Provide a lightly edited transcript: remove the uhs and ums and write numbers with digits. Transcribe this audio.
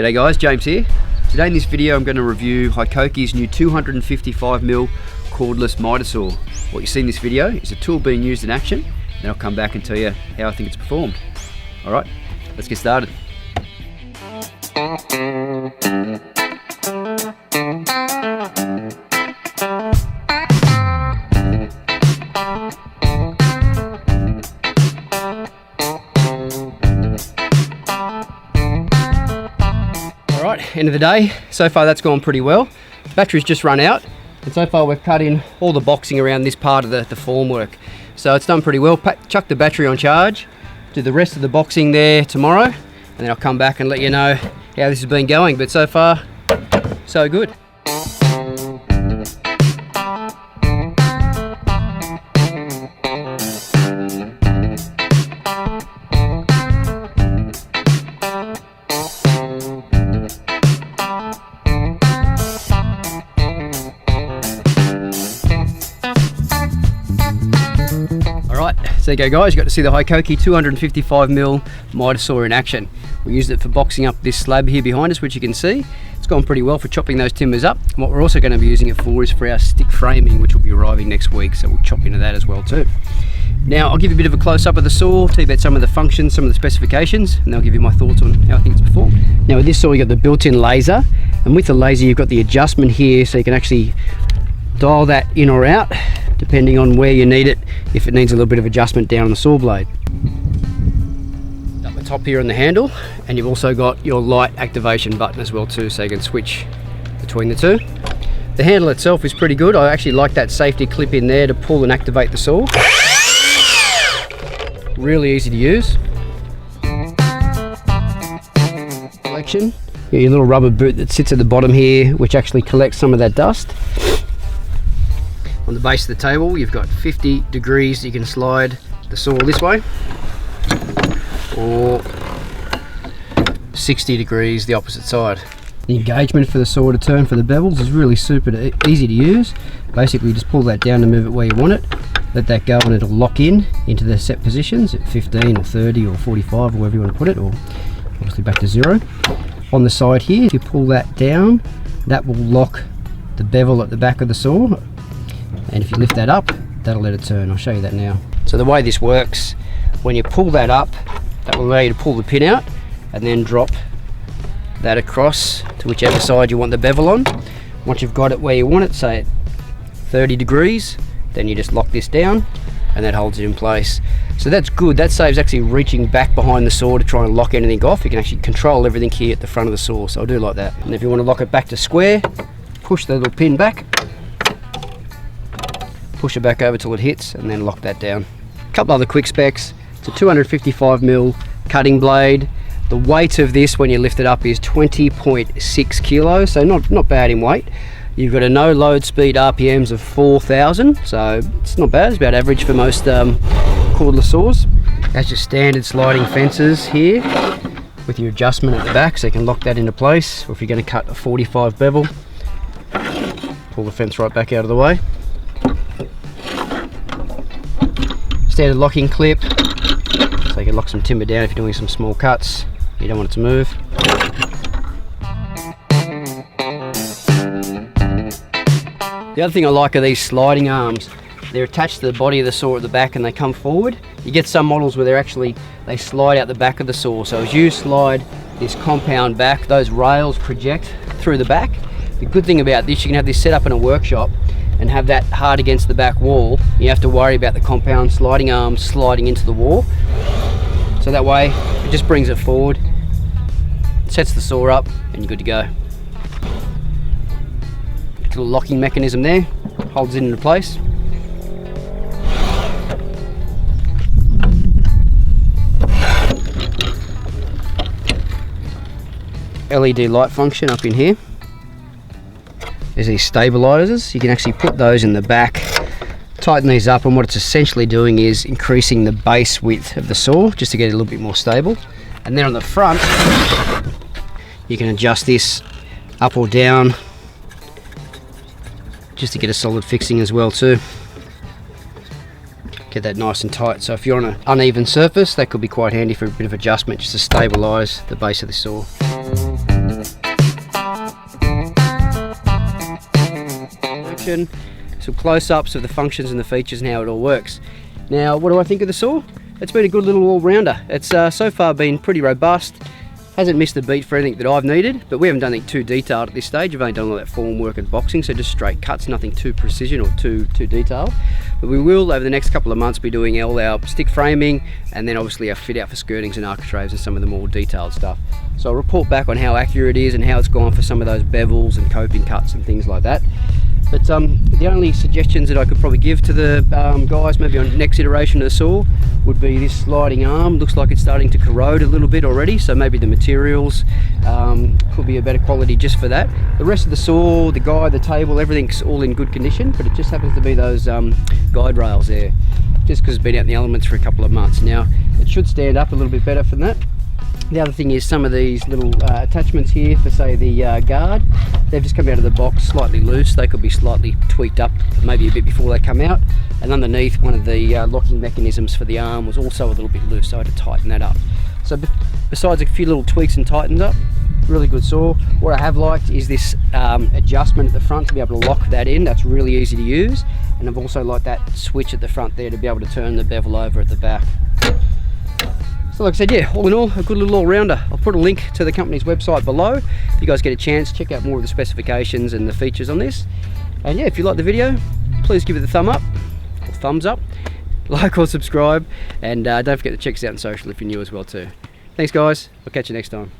G'day guys, James here. Today in this video I'm going to review Hikoki's new 255mm cordless miter saw. What you see in this video is a tool being used in action, then I'll come back and tell you how I think it's performed. Alright, let's get started. Alright, end of the day. So far that's gone pretty well. Battery's just run out, and so far we've cut in all the boxing around this part of the formwork. So it's done pretty well. Chuck the battery on charge, do the rest of the boxing there tomorrow, and then I'll come back and let you know how this has been going. But so far, so good. So there you go guys, you got to see the Hikoki 255mm miter saw in action. We used it for boxing up this slab here behind us, which you can see. It's gone pretty well for chopping those timbers up. And what we're also going to be using it for is for our stick framing, which will be arriving next week, so we'll chop into that as well too. Now I'll give you a bit of a close-up of the saw, tell you about some of the functions, some of the specifications, and I'll give you my thoughts on how I think it's performed. Now with this saw you got the built-in laser, and with the laser you've got the adjustment here, so you can actually dial that in or out depending on where you need it, if it needs a little bit of adjustment down on the saw blade. Up the top here on the handle, and you've also got your light activation button as well too, so you can switch between the two. The handle itself is pretty good. I actually like that safety clip in there to pull and activate the saw. Really easy to use. Collection, your little rubber boot that sits at the bottom here, which actually collects some of that dust. On the base of the table you've got 50 degrees, you can slide the saw this way, or 60 degrees the opposite side. The engagement for the saw to turn for the bevels is really super easy to use. Basically you just pull that down to move it where you want it, let that go and it'll lock in into the set positions at 15 or 30 or 45 or wherever you want to put it, or obviously back to 0. On the side here, if you pull that down, that will lock the bevel at the back of the saw. And if you lift that up, that'll let it turn. I'll show you that now. So the way this works, when you pull that up, that will allow you to pull the pin out and then drop that across to whichever side you want the bevel on. Once you've got it where you want it, say at 30 degrees, then you just lock this down and that holds it in place. So that's good. That saves actually reaching back behind the saw to try and lock anything off. You can actually control everything here at the front of the saw, so I do like that. And if you want to lock it back to square, push the little pin back, push it back over till it hits, and then lock that down. A couple other quick specs. It's a 255mm cutting blade. The weight of this when you lift it up is 20.6 kilos, so not bad in weight. You've got a no load speed RPMs of 4,000, so it's not bad. It's about average for most cordless saws. That's your standard sliding fences here with your adjustment at the back, so you can lock that into place. Or if you're going to cut a 45 bevel, pull the fence right back out of the way. Standard locking clip, so you can lock some timber down if you're doing some small cuts, you don't want it to move. The other thing I like are these sliding arms. They're attached to the body of the saw at the back and they come forward. You get some models where they slide out the back of the saw, so as you slide this compound back, those rails project through the back. The good thing about this, you can have this set up in a workshop and have that hard against the back wall. You have to worry about the compound sliding arms sliding into the wall. So that way, it just brings it forward, sets the saw up, and you're good to go. Little locking mechanism there, holds it into place. LED light function up in here. There's these stabilizers. You can actually put those in the back, tighten these up, and what it's essentially doing is increasing the base width of the saw just to get it a little bit more stable. And then on the front you can adjust this up or down just to get a solid fixing as well too. Get that nice and tight, so if you're on an uneven surface that could be quite handy for a bit of adjustment just to stabilize the base of the saw. demonstration, some close-ups of the functions and the features and how it all works. Now, what do I think of the saw? It's been a good little all-rounder. It's so far been pretty robust. Hasn't missed a beat for anything that I've needed, but we haven't done anything too detailed at this stage. We've only done all that form work and boxing, so just straight cuts, nothing too precision or too detailed. But we will, over the next couple of months, be doing all our stick framing and then obviously our fit out for skirtings and architraves and some of the more detailed stuff. So I'll report back on how accurate it is and how it's gone for some of those bevels and coping cuts and things like that. But the only suggestions that I could probably give to the guys, maybe on next iteration of the saw, would be this sliding arm. Looks like it's starting to corrode a little bit already, so maybe the materials could be a better quality just for that. The rest of the saw, the guide, the table, everything's all in good condition, but it just happens to be those guide rails there, just because it's been out in the elements for a couple of months. Now, it should stand up a little bit better from that. The other thing is some of these little attachments here for, say, the guard, they've just come out of the box slightly loose. They could be slightly tweaked up maybe a bit before they come out. And underneath, one of the locking mechanisms for the arm was also a little bit loose, so I had to tighten that up. So besides a few little tweaks and tightens up, really good saw. What I have liked is this adjustment at the front to be able to lock that in. That's really easy to use. And I've also liked that switch at the front there to be able to turn the bevel over at the back. So like I said, yeah, all in all, a good little all-rounder. I'll put a link to the company's website below. If you guys get a chance, check out more of the specifications and the features on this. And yeah, if you like the video, please give it a thumbs up, like or subscribe, and don't forget to check us out on social if you're new as well too. Thanks guys, I'll catch you next time.